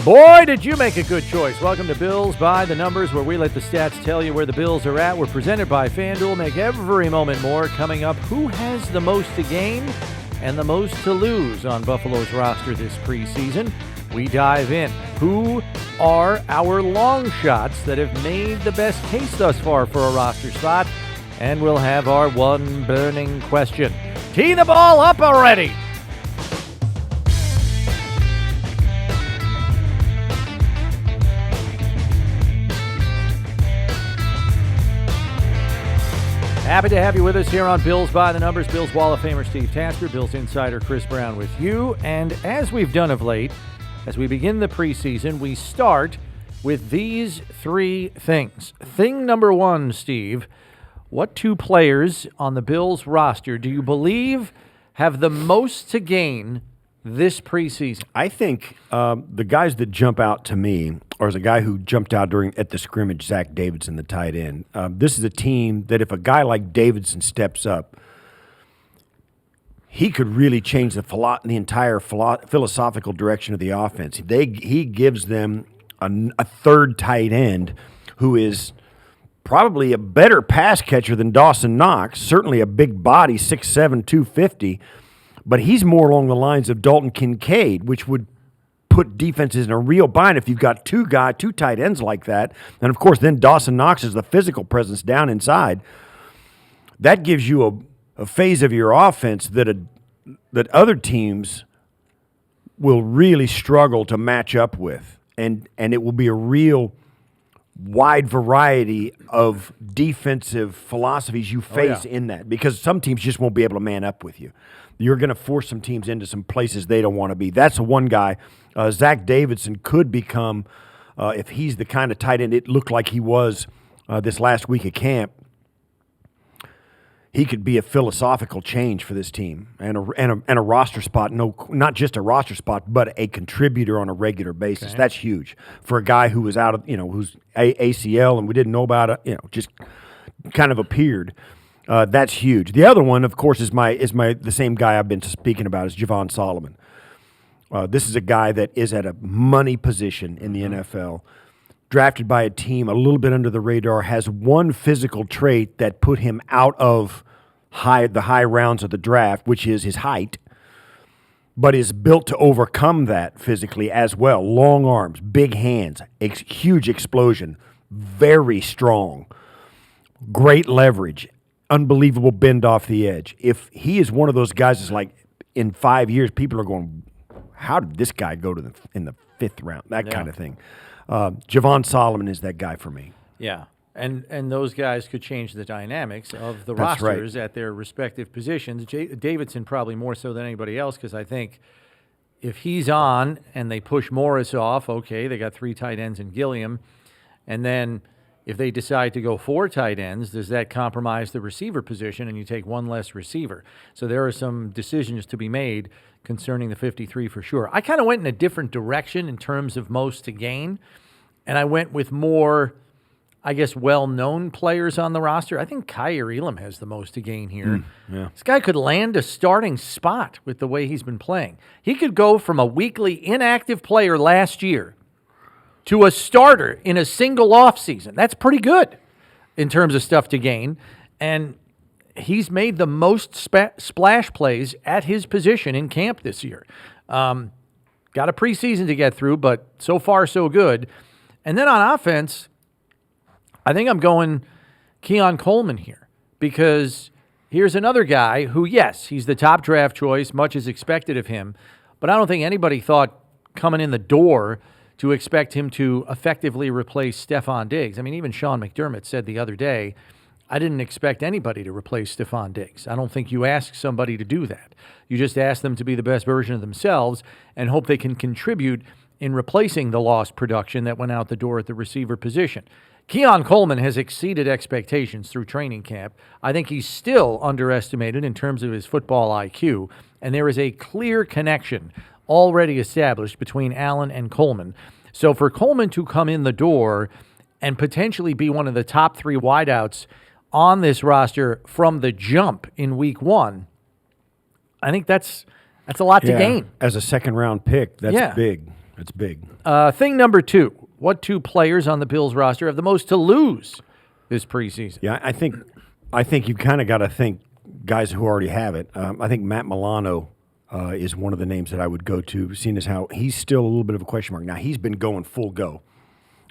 Boy, did you make a good choice. Welcome to Bills by the Numbers, where we let the stats tell you where the Bills are at. We're presented by FanDuel. Make every moment more. Coming up, who has the most to gain and the most to lose on Buffalo's roster this preseason? We dive in. Who are our long shots that have made the best case thus far for a roster spot? And we'll have our one burning question. Tee the ball up already! Happy to have you with us here on Bills by the Numbers. Bills Wall of Famer Steve Tasker, Bills insider Chris Brown with you. And as we've done of late, as we begin the preseason, we start with these three things. Thing number one, Steve, what two players on the Bills roster do you believe have the most to gain this preseason? I think the guys that jump out to me are the guy who jumped out at the scrimmage, Zach Davidson, the tight end. This is a team that if a guy like Davidson steps up, he could really change the entire philosophical direction of the offense. He gives them a third tight end who is probably a better pass catcher than Dawson Knox, certainly a big body, 6'7", 250, but he's more along the lines of Dalton Kincaid, which would put defenses in a real bind if you've got two tight ends like that. And, of course, then Dawson Knox is the physical presence down inside. That gives you a phase of your offense that other teams will really struggle to match up with. And it will be a real wide variety of defensive philosophies you face in that, because some teams just won't be able to man up with you. You're going to force some teams into some places they don't want to be. That's one guy. Zach Davidson could become, if he's the kind of tight end it looked like he was this last week at camp, he could be a philosophical change for this team and a roster spot. No, not just a roster spot, but a contributor on a regular basis. Okay. That's huge for a guy who was out of, who's ACL and we didn't know about it. Just kind of appeared. That's huge. The other one, of course, is the same guy I've been speaking about, is Javon Solomon. This is a guy that is at a money position in the NFL. Drafted by a team a little bit under the radar, has one physical trait that put him out of the high rounds of the draft, which is his height, but is built to overcome that physically as well. Long arms, big hands, huge explosion, very strong, great leverage, unbelievable bend off the edge. If he is one of those guys that's like in 5 years, people are going, how did this guy go in the fifth round? That kind of thing. Javon Solomon is that guy for me. Yeah, and those guys could change the dynamics of the rosters at their respective positions. Davidson probably more so than anybody else, because I think if he's on and they push Morris off, okay, they got three tight ends in Gilliam, and then if they decide to go four tight ends, does that compromise the receiver position and you take one less receiver? So there are some decisions to be made concerning the 53 for sure. I kind of went in a different direction in terms of most to gain, and I went with more, I guess, well-known players on the roster. I think Kyer Elam has the most to gain here. This guy could land a starting spot with the way he's been playing. He could go from a weekly inactive player last year to a starter in a single offseason. That's pretty good in terms of stuff to gain. And he's made the most splash plays at his position in camp this year. Got a preseason to get through, but so far so good. And then on offense, I think I'm going Keon Coleman here, because here's another guy who, yes, he's the top draft choice, much is expected of him, but I don't think anybody thought coming in the door to expect him to effectively replace Stephon Diggs. I mean, even Sean McDermott said the other day, I didn't expect anybody to replace Stephon Diggs. I don't think you ask somebody to do that. You just ask them to be the best version of themselves and hope they can contribute in replacing the lost production that went out the door at the receiver position. Keon Coleman has exceeded expectations through training camp. I think he's still underestimated in terms of his football IQ, and there is a clear connection already established between Allen and Coleman. So for Coleman to come in the door and potentially be one of the top three wideouts on this roster from the jump in week one, I think that's a lot to gain. As a second-round pick, that's big. It's big. Thing number 2, what 2 players on the Bills roster have the most to lose this preseason? Yeah, I think you kind of got to think guys who already have it. I think Matt Milano is one of the names that I would go to, seeing as how he's still a little bit of a question mark. Now, he's been going full go.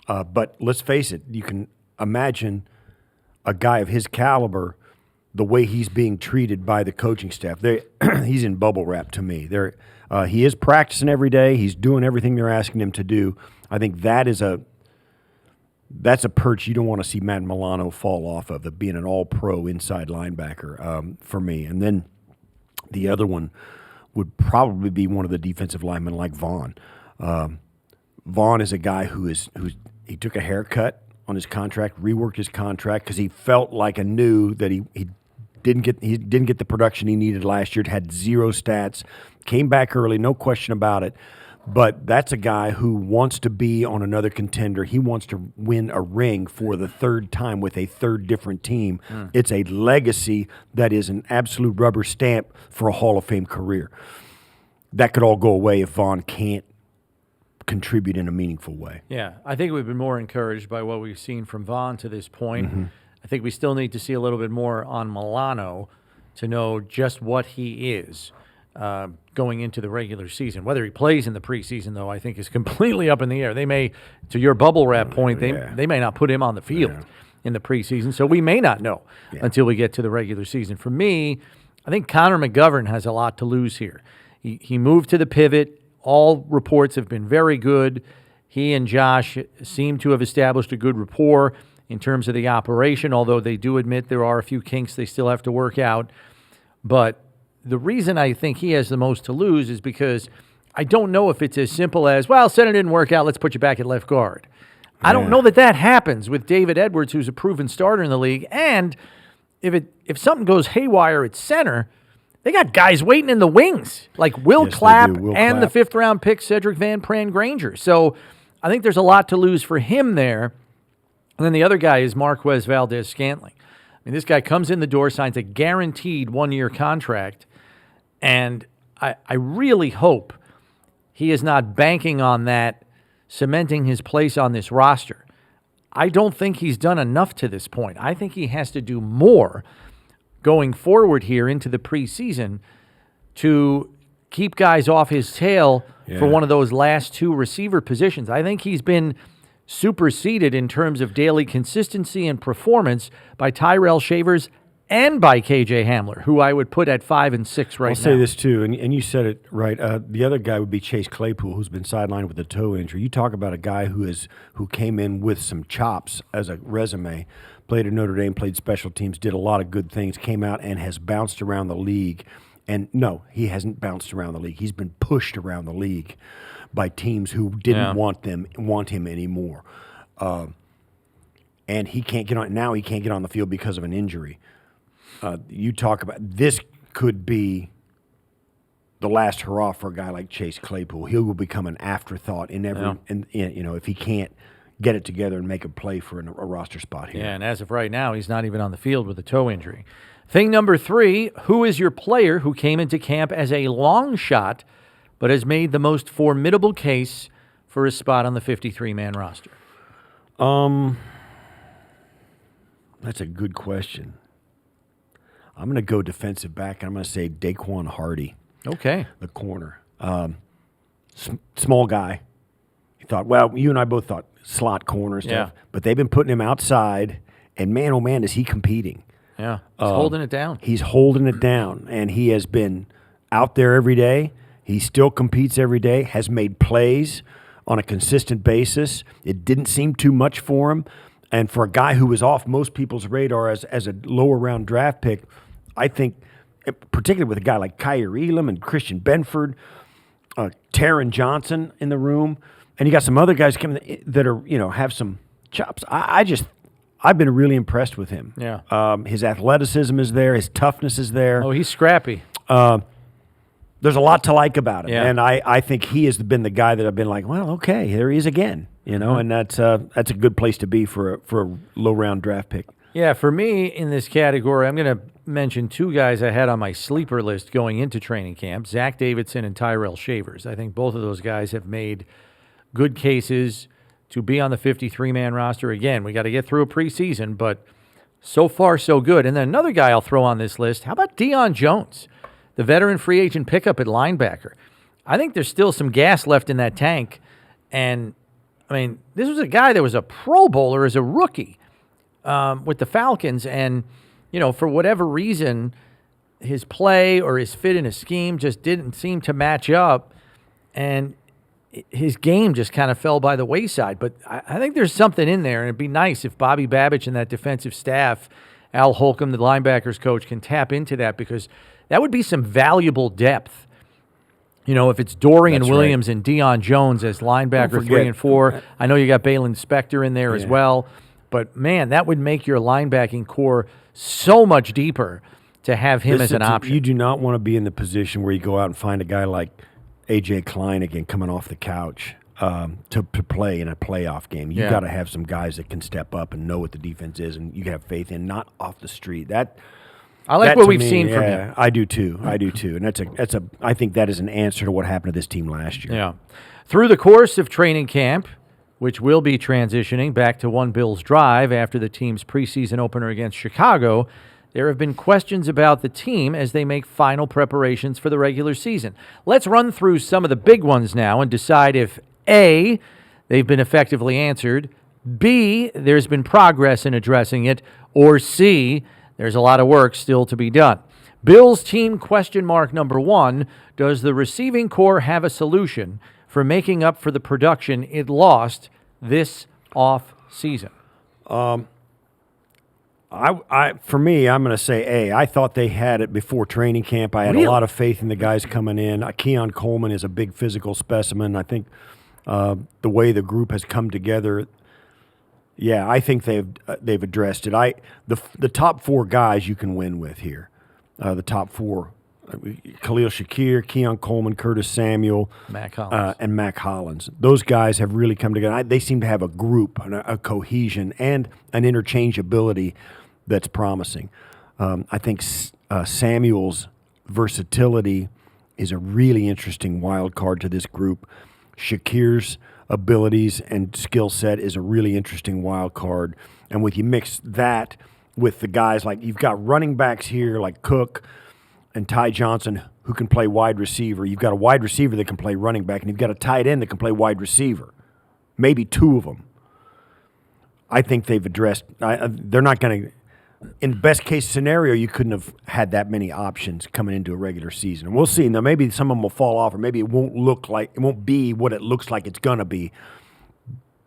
But let's face it, you can imagine a guy of his caliber, the way he's being treated by the coaching staff. He's in bubble wrap to me. He is practicing every day. He's doing everything they're asking him to do. I think that's a perch you don't want to see Matt Milano fall off of being an all-pro inside linebacker for me. And then the other one would probably be one of the defensive linemen like Vaughn. Vaughn is a guy he took a haircut on his contract, reworked his contract because he felt like anew that he didn't get the production he needed last year. Had 0 stats, came back early, no question about it. But that's a guy who wants to be on another contender. He wants to win a ring for the 3rd time with a 3rd different team. It's a legacy that is an absolute rubber stamp for a Hall of Fame career. That could all go away if Vaughn can't contribute in a meaningful way. Yeah, I think we've been more encouraged by what we've seen from Vaughn to this point. I think we still need to see a little bit more on Milano to know just what he is going into the regular season. Whether he plays in the preseason, though, I think is completely up in the air. They may, to your bubble wrap point, they may not put him on the field in the preseason, so we may not know until we get to the regular season. For me, I think Connor McGovern has a lot to lose here. He moved to the pivot. All reports have been very good. He and Josh seem to have established a good rapport in terms of the operation, although they do admit there are a few kinks they still have to work out. But the reason I think he has the most to lose is because I don't know if it's as simple as, well, said it didn't work out, let's put you back at left guard. I don't know that happens with David Edwards, who's a proven starter in the league. And if something goes haywire at center, they got guys waiting in the wings, like Will Clapp and the 5th-round pick, Cedric Van Pran Granger. So I think there's a lot to lose for him there. And then the other guy is Marquez Valdez-Scantling. I mean, this guy comes in the door, signs a guaranteed 1-year contract, and I really hope he is not banking on that, cementing his place on this roster. I don't think he's done enough to this point. I think he has to do more going forward here into the preseason to keep guys off his tail for one of those last 2 receiver positions. I think he's been superseded in terms of daily consistency and performance by Tyrell Shavers and by KJ Hamler, who I would put at 5 and 6 right now. I'll say this too, and you said it right. The other guy would be Chase Claypool, who's been sidelined with a toe injury. You talk about a guy who came in with some chops as a resume, played at Notre Dame, played special teams, did a lot of good things, came out and has bounced around the league. And no, he hasn't bounced around the league. He's been pushed around the league by teams who didn't want him anymore. And he can't get on. Now he can't get on the field because of an injury. You talk about this could be the last hurrah for a guy like Chase Claypool. He will become an afterthought in every, if he can't get it together and make a play for a roster spot here. Yeah, and as of right now, he's not even on the field with a toe injury. Thing number 3, who is your player who came into camp as a long shot but has made the most formidable case for a spot on the 53-man roster? That's a good question. I'm going to go defensive back, and I'm going to say Daquan Hardy. Okay. The corner. Small guy. You thought, well, you and I both thought slot corner stuff. Yeah. But they've been putting him outside, and man, oh man, is he competing. Yeah, he's holding it down. He's holding it down, and he has been out there every day. He still competes every day, has made plays on a consistent basis. It didn't seem too much for him. And for a guy who was off most people's radar as a lower round draft pick, I think, particularly with a guy like Kyer Elam and Christian Benford, Taron Johnson in the room, and you got some other guys coming that are, have some chops. I've been really impressed with him. Yeah. His athleticism is there. His toughness is there. Oh, he's scrappy. There's a lot to like about him. Yeah. And I think he has been the guy that I've been like, well, okay, here he is again. And that's a good place to be for a low-round draft pick. Yeah, for me in this category, I'm going to mention 2 guys I had on my sleeper list going into training camp, Zach Davidson and Tyrell Shavers. I think both of those guys have made good cases to be on the 53-man roster. Again, we got to get through a preseason, but so far so good. And then another guy I'll throw on this list, how about Deion Jones, the veteran free agent pickup at linebacker? I think there's still some gas left in that tank. And, I mean, this was a guy that was a Pro Bowler as a rookie with the Falcons. And, for whatever reason, his play or his fit in a scheme just didn't seem to match up. And his game just kind of fell by the wayside. But I think there's something in there, and it'd be nice if Bobby Babich and that defensive staff, Al Holcomb, the linebackers coach, can tap into that, because that would be some valuable depth. If it's Dorian Williams and Deion Jones as linebacker 3 and 4. I know you got Balin Spector in there as well. But, man, that would make your linebacking core so much deeper to have him as an option. You do not want to be in the position where you go out and find a guy like A.J. Klein again coming off the couch to play in a playoff game. You got to have some guys that can step up and know what the defense is, and you can have faith in, not off the street. I like what we've seen from him. I do too. And I think that is an answer to what happened to this team last year. Yeah. Through the course of training camp, which will be transitioning back to One Bills Drive after the team's preseason opener against Chicago, there have been questions about the team as they make final preparations for the regular season. Let's run through some of the big ones now and decide if A, they've been effectively answered, B, there's been progress in addressing it, or C, there's a lot of work still to be done. Bills team question mark number 1, does the receiving corps have a solution for making up for the production it lost this off season? For me, I'm going to say A. I thought they had it before training camp. I had a lot of faith in the guys coming in. Keon Coleman is a big physical specimen. I think the way the group has come together, I think they've addressed it. The top 4 guys you can win with here. The top 4. Khalil Shakir, Keon Coleman, Curtis Samuel, and Mac Hollins. Those guys have really come together. They seem to have a group, a cohesion, and an interchangeability that's promising. I think Samuel's versatility is a really interesting wild card to this group. Shakir's abilities and skill set is a really interesting wild card. And you mix that with the guys like you've got running backs here like Cook and Ty Johnson who can play wide receiver. You've got a wide receiver that can play running back, and you've got a tight end that can play wide receiver. Maybe 2 of them. I think they've addressed they're not going to – in best case scenario, you couldn't have had that many options coming into a regular season. And we'll see. Now, maybe some of them will fall off, or maybe it won't be what it looks like it's going to be.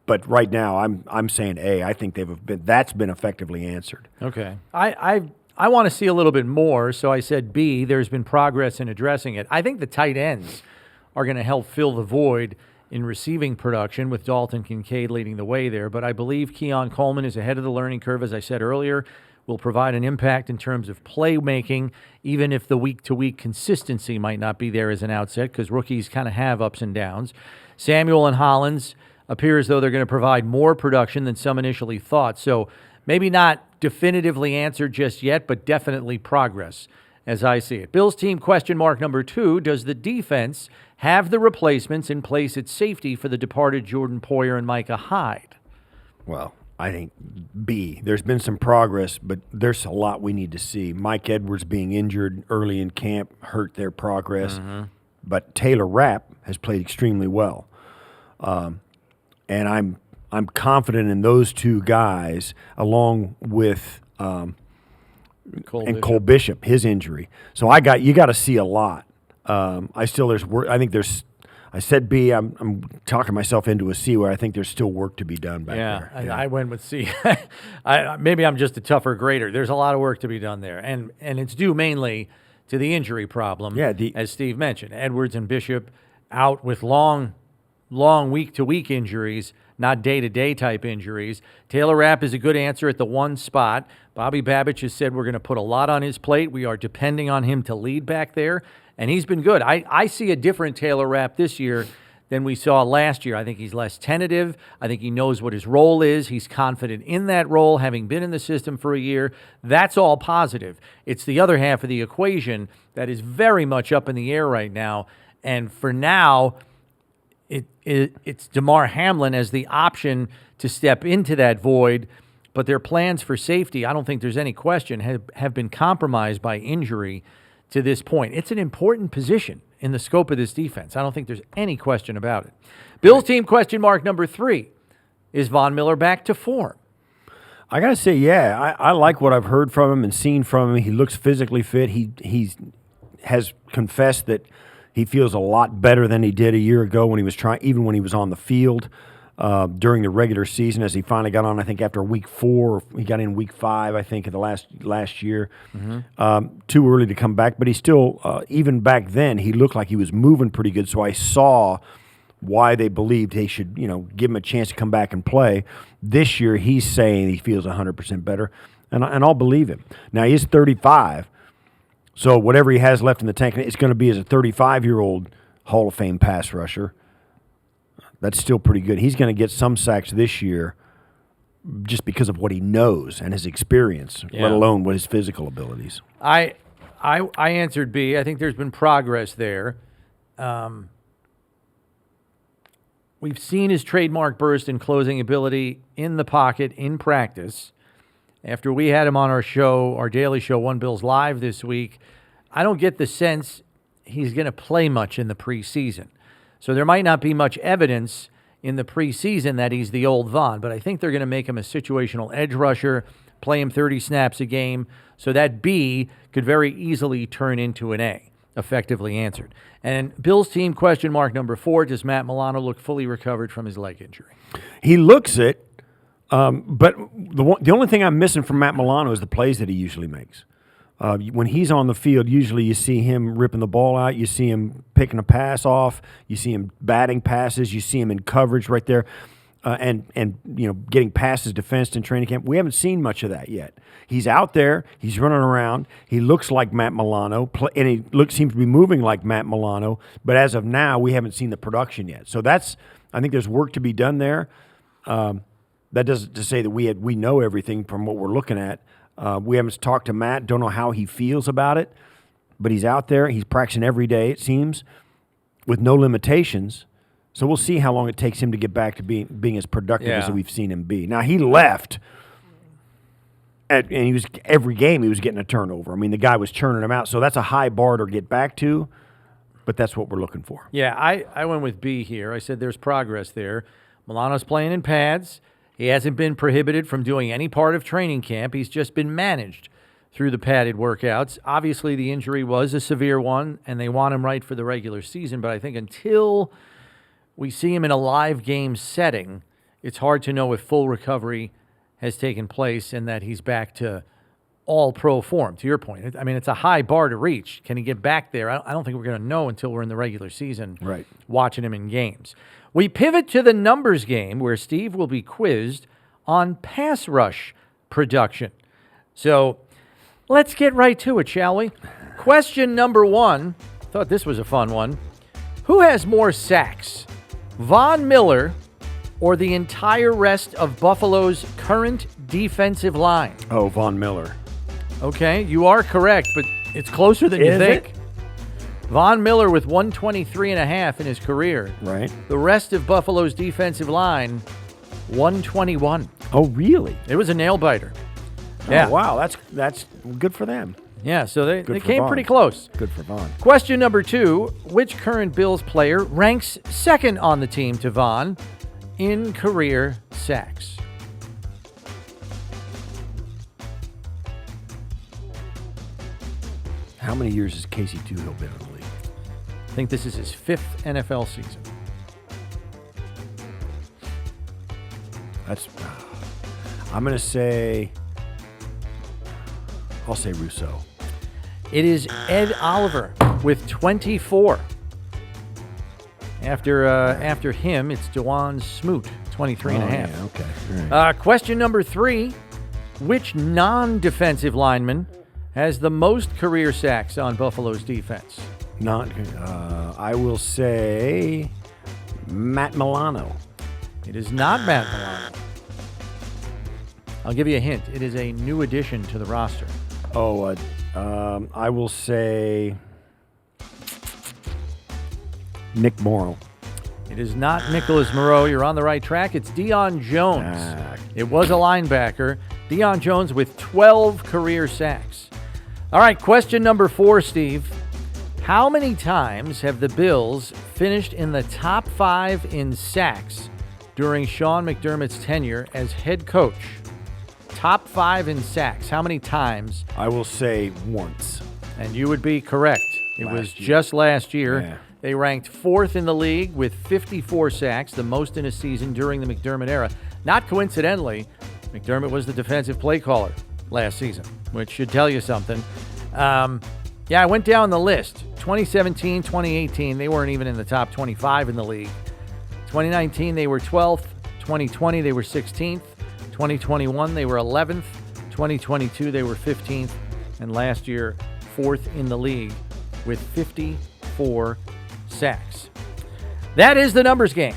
But right now, I'm saying A. I think that's been effectively answered. Okay. I want to see a little bit more, so I said B, there's been progress in addressing it. I think the tight ends are going to help fill the void in receiving production with Dalton Kincaid leading the way there, but I believe Keon Coleman is ahead of the learning curve, as I said earlier, will provide an impact in terms of playmaking, even if the week-to-week consistency might not be there as an outset, because rookies kind of have ups and downs. Samuel and Hollins appear as though they're going to provide more production than some initially thought, so maybe not definitively answered just yet, but definitely progress as I see it. Bills team question mark number 2, does the defense have the replacements in place at safety for the departed Jordan Poyer and Micah Hyde? Well, I think B. There's been some progress, but there's a lot we need to see. Mike Edwards being injured early in camp hurt their progress, but Taylor Rapp has played extremely well. And I'm confident in those 2 guys, along with Cole Bishop, his injury. So you got to see a lot. There's work. I said B. I'm talking myself into a C, where I think there's still work to be done back there. Yeah, I went with C. Maybe I'm just a tougher grader. There's a lot of work to be done there, and it's due mainly to the injury problem. Yeah, as Steve mentioned, Edwards and Bishop out with long week-to-week injuries, not day-to-day type injuries. Taylor Rapp is a good answer at the 1 spot. Bobby Babich has said we're going to put a lot on his plate. We are depending on him to lead back there, and he's been good. I see a different Taylor Rapp this year than we saw last year. I think he's less tentative. I think he knows what his role is. He's confident in that role, having been in the system for a year. That's all positive. It's the other half of the equation that is very much up in the air right now, and for now, it's DeMar Hamlin as the option to step into that void, but their plans for safety, I don't think there's any question, have been compromised by injury to this point. It's an important position in the scope of this defense. I don't think there's any question about it. Bills team question mark number 3. Is Von Miller back to form? I got to say, yeah, I like what I've heard from him and seen from him. He looks physically fit. He has confessed that he feels a lot better than he did a year ago when he was even when he was on the field during the regular season, as he finally got on, I think, after week 4. He got in week 5, I think, of the last year. Mm-hmm. Too early to come back, but he still, even back then, he looked like he was moving pretty good, so I saw why they believed they should, give him a chance to come back and play. This year, he's saying he feels 100% better, and I'll believe him. Now, he is 35, so whatever he has left in the tank, it's going to be as a 35-year-old Hall of Fame pass rusher. That's still pretty good. He's going to get some sacks this year just because of what he knows and his experience, let alone what his physical abilities. I answered B. I think there's been progress there. We've seen his trademark burst and closing ability in the pocket in practice. After we had him on our show, our daily show, One Bills Live this week, I don't get the sense he's going to play much in the preseason. So there might not be much evidence in the preseason that he's the old Von, but I think they're going to make him a situational edge rusher, play him 30 snaps a game, so that B could very easily turn into an A. Effectively answered. And Bills team question mark number 4, does Matt Milano look fully recovered from his leg injury? He looks it, but the only thing I'm missing from Matt Milano is the plays that he usually makes. When he's on the field, usually you see him ripping the ball out, you see him picking a pass off, you see him batting passes, you see him in coverage right there, and getting passes defensed in training camp. We haven't seen much of that yet. He's out there. He's running around. He looks like Matt Milano, and he seems to be moving like Matt Milano. But as of now, we haven't seen the production yet. So I think there's work to be done there. That doesn't to say that we know everything from what we're looking at. We haven't talked to Matt. Don't know how he feels about it. But he's out there. He's practicing every day, it seems, with no limitations. So we'll see how long it takes him to get back to being as productive as we've seen him be. Now, he left. And he was every game he was getting a turnover. I mean, the guy was churning him out. So that's a high bar to get back to, but that's what we're looking for. Yeah, I went with B here. I said there's progress there. Milano's playing in pads. He hasn't been prohibited from doing any part of training camp. He's just been managed through the padded workouts. Obviously, the injury was a severe one, and they want him right for the regular season. But I think until we see him in a live game setting, it's hard to know if full recovery has taken place and that he's back to all-pro form, to your point. I mean, it's a high bar to reach. Can he get back there? I don't think we're going to know until we're in the regular season watching him in games. We pivot to the numbers game where Steve will be quizzed on pass rush production. So let's get right to it, shall we? Question number 1. Thought this was a fun one. Who has more sacks, Von Miller or the entire rest of Buffalo's current defensive line? Oh, Von Miller. Okay, you are correct, but it's closer than you think. Von Miller with 123.5 in his career. Right. The rest of Buffalo's defensive line, 121. Oh, really? It was a nail-biter. Yeah. Oh, wow, that's good for them. Yeah, so they came pretty close. Good for Von. Question number 2, which current Bills player ranks second on the team to Von in career sacks? How many years has Casey Toohill been in the league? I think this is his 5th NFL season. I'm going to say, I'll say Rousseau. It is Ed Oliver with 24. After him, it's DeJuan Smoot, 23.5. Yeah, okay. All right. Question number 3, which non-defensive lineman has the most career sacks on Buffalo's defense? I will say Matt Milano. It is not Matt Milano. I'll give you a hint. It is a new addition to the roster. I will say Nick Morrow. It is not Nicholas Moreau. You're on the right track. It's Deion Jones. It was a linebacker. Deion Jones with 12 career sacks. All right, question number 4, Steve. How many times have the Bills finished in the top 5 in sacks during Sean McDermott's tenure as head coach? Top 5 in sacks. How many times? I will say once. And you would be correct. It was just last year. Yeah. They ranked 4th in the league with 54 sacks, the most in a season during the McDermott era. Not coincidentally, McDermott was the defensive play caller last season, which should tell you something. I went down the list. 2017, 2018, they weren't even in the top 25 in the league. 2019, they were 12th. 2020, they were 16th. 2021, they were 11th. 2022, they were 15th. And last year, 4th in the league with 54 sacks. That is the numbers game.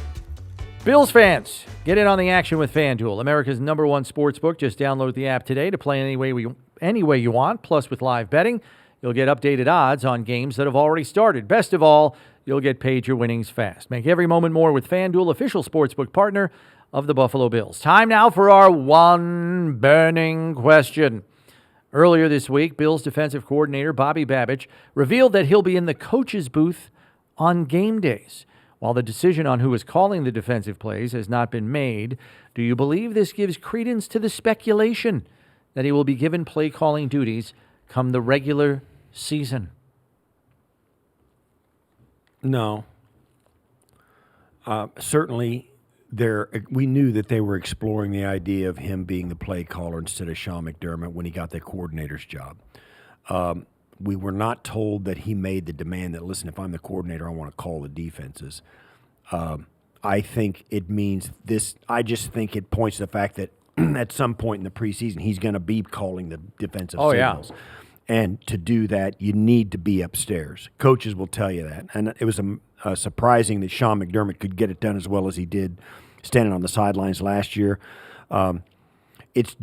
Bills fans, get in on the action with FanDuel, America's #1 sportsbook. Just download the app today to play any way you want. Plus, with live betting, you'll get updated odds on games that have already started. Best of all, you'll get paid your winnings fast. Make every moment more with FanDuel, official sportsbook partner of the Buffalo Bills. Time now for our one burning question. Earlier this week, Bills defensive coordinator Bobby Babich revealed that he'll be in the coach's booth on game days. While the decision on who is calling the defensive plays has not been made, do you believe this gives credence to the speculation that he will be given play calling duties come the regular season? No. Certainly, we knew that they were exploring the idea of him being the play caller instead of Sean McDermott when he got the coordinator's job. We were not told that he made the demand that, listen, if I'm the coordinator, I want to call the defenses. I think it means this. I just think it points to the fact that at some point in the preseason, he's going to be calling the defensive signals. Yeah. And to do that, you need to be upstairs. Coaches will tell you that. And it was surprising that Sean McDermott could get it done as well as he did standing on the sidelines last year. It's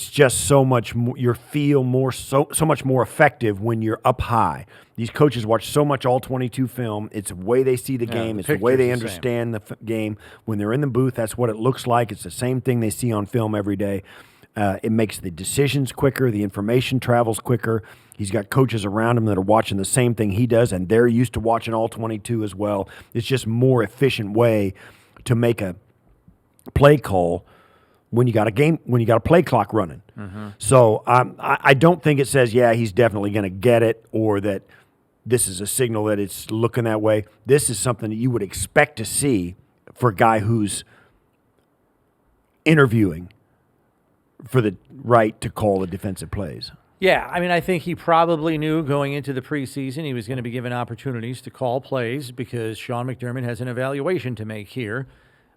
just so much more, you feel more so much more effective when you're up high. These coaches watch so much all 22 film. It's the way they see the game. It's the way they understand the game. When they're in the booth, that's what it looks like. It's the same thing they see on film every day. It makes the decisions quicker. The information travels quicker. He's got coaches around him that are watching the same thing he does, and they're used to watching all 22 as well. It's just a more efficient way to make a play call when you got a play clock running. Mm-hmm. So I don't think it says, yeah, he's definitely going to get it, or that this is a signal that it's looking that way. This is something that you would expect to see for a guy who's interviewing for the right to call the defensive plays. Yeah, I mean, I think he probably knew going into the preseason he was going to be given opportunities to call plays because Sean McDermott has an evaluation to make here,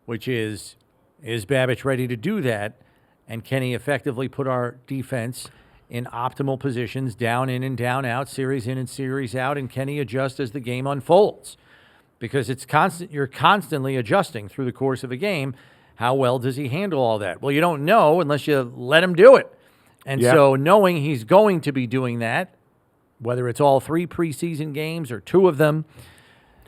which is Babich ready to do that, and can he effectively put our defense in optimal positions, down in and down out, series in and series out, and can he adjust as the game unfolds? Because it's constant. You're constantly adjusting through the course of a game. How well does he handle all that? Well, you don't know unless you let him do it. And so knowing he's going to be doing that, whether it's all 3 preseason games or 2 of them,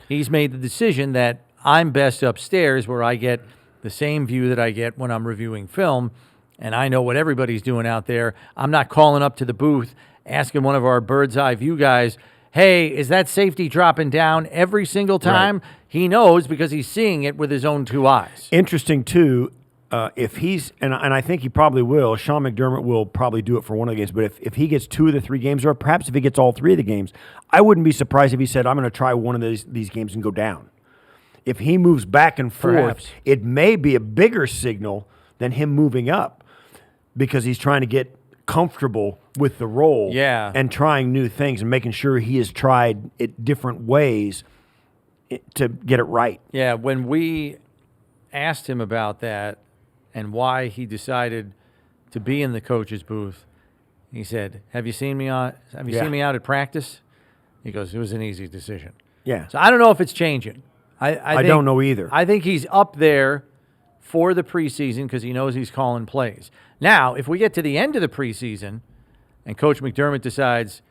he's made the decision that I'm best upstairs where I get the same view that I get when I'm reviewing film, and I know what everybody's doing out there. I'm not calling up to the booth asking one of our bird's eye view guys, hey, is that safety dropping down every single time? Right. He knows because he's seeing it with his own 2 eyes. Interesting, too, if he's, and I think he probably will, Sean McDermott will probably do it for one of the games, but if he gets 2 of the 3 games, or perhaps if he gets all 3 of the games, I wouldn't be surprised if he said, I'm going to try one of these games and go down. If he moves back and forth, perhaps it may be a bigger signal than him moving up because he's trying to get comfortable with the role and trying new things and making sure he has tried it different ways to get it right. Yeah, when we asked him about that and why he decided to be in the coach's booth, he said, have you seen me out at practice? He goes, it was an easy decision. Yeah. So I don't know if it's changing. I don't know either. I think he's up there for the preseason because he knows he's calling plays. Now, if we get to the end of the preseason and Coach McDermott decides,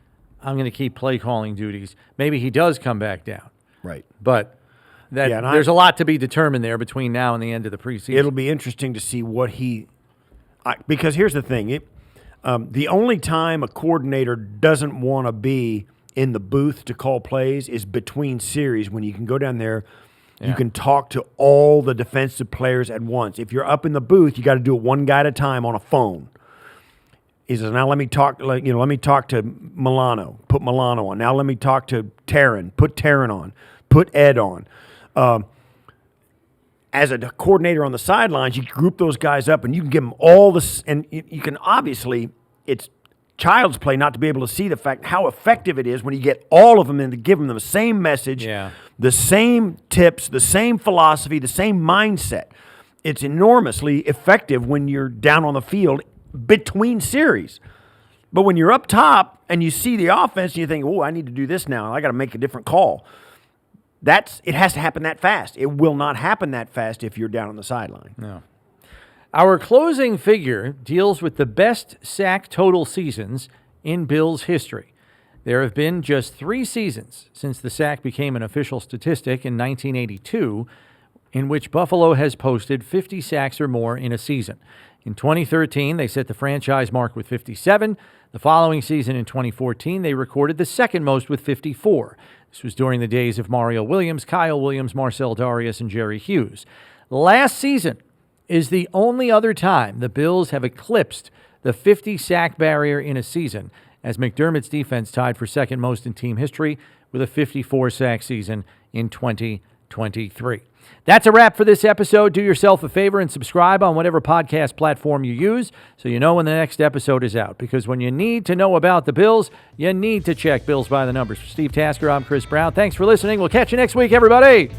I'm going to keep play calling duties, maybe he does come back down. Right. But There's a lot to be determined there between now and the end of the preseason. It'll be interesting to see what because here's the thing. The only time a coordinator doesn't want to be in the booth to call plays is between series when you can go down there. You can talk to all the defensive players at once. If you're up in the booth, you got to do it one guy at a time on a phone. He says, now let me talk to Milano. Put Milano on. Now let me talk to Taryn. Put Taryn on. Put Ed on. As a coordinator on the sidelines, you group those guys up and you can give them all this. And you can obviously, it's child's play not to be able to see the fact how effective it is when you get all of them and to give them the same message, the same tips, the same philosophy, the same mindset. It's enormously effective when you're down on the field between series. But when you're up top and you see the offense and you think, oh, I need to do this now. I got to make a different call. It has to happen that fast. It will not happen that fast if you're down on the sideline. No. Our closing figure deals with the best sack total seasons in Bills history. There have been just 3 seasons since the sack became an official statistic in 1982 in which Buffalo has posted 50 sacks or more in a season. In 2013, they set the franchise mark with 57. The following season, in 2014, they recorded the second most with 54. This was during the days of Mario Williams, Kyle Williams, Marcel Darius, and Jerry Hughes. Last season is the only other time the Bills have eclipsed the 50-sack barrier in a season, as McDermott's defense tied for second most in team history with a 54-sack season in 2023. That's a wrap for this episode. Do yourself a favor and subscribe on whatever podcast platform you use so you know when the next episode is out. Because when you need to know about the Bills, you need to check Bills by the Numbers. For Steve Tasker, I'm Chris Brown. Thanks for listening. We'll catch you next week, everybody.